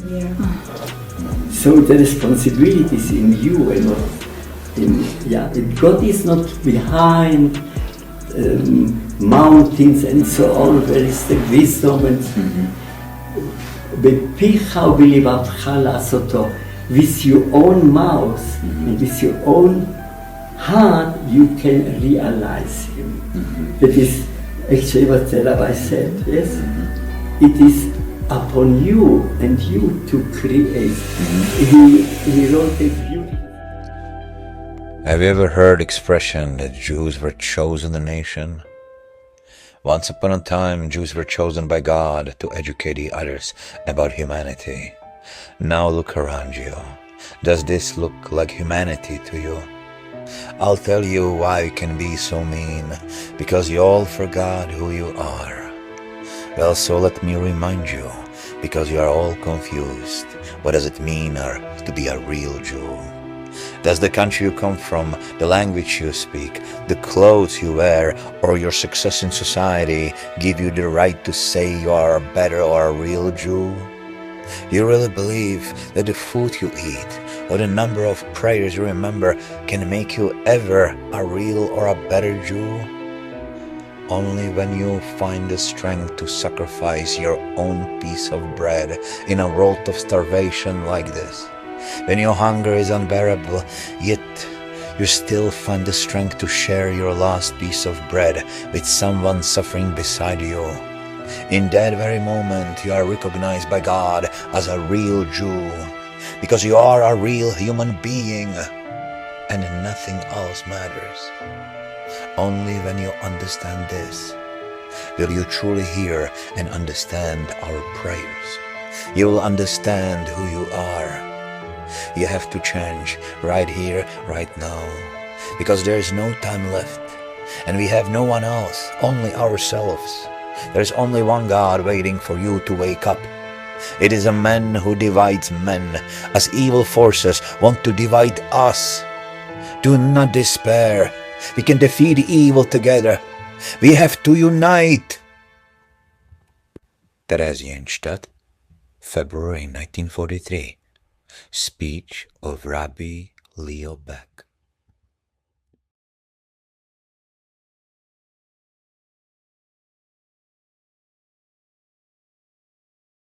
Yeah. So the responsibility is in you and not God is not behind mountains and so on, where is the wisdom and בפיך ובלבבך לעשותו, with your own mouth and with your own heart you can realize him. That is actually what the rabbi said, yes? It is upon you and you to create. He wrote a beautiful. Have you ever heard expression that Jews were chosen a nation? Once upon a time, Jews were chosen by God to educate the others about humanity. Now look around you. Does this look like humanity to you? I'll tell you why you can be so mean. Because you all forgot who you are. Well, so let me remind you, because you are all confused. What does it mean to be a real Jew? Does the country you come from, the language you speak, the clothes you wear, or your success in society give you the right to say you are a better or a real Jew? You really believe that the food you eat or the number of prayers you remember can make you ever a real or a better Jew? Only when you find the strength to sacrifice your own piece of bread in a world of starvation like this. When your hunger is unbearable, yet you still find the strength to share your last piece of bread with someone suffering beside you. In that very moment, you are recognized by God as a real Jew, because you are a real human being, and nothing else matters. Only when you understand this, will you truly hear and understand our prayers. You will understand who you are. You have to change right here, right now, because there is no time left, and we have no one else, only ourselves. There is only one God waiting for you to wake up. It is a man who divides men, as evil forces want to divide us. Do not despair. We can defeat evil together. We have to unite. Theresienstadt, February 1943. Speech of Rabbi Leo Beck.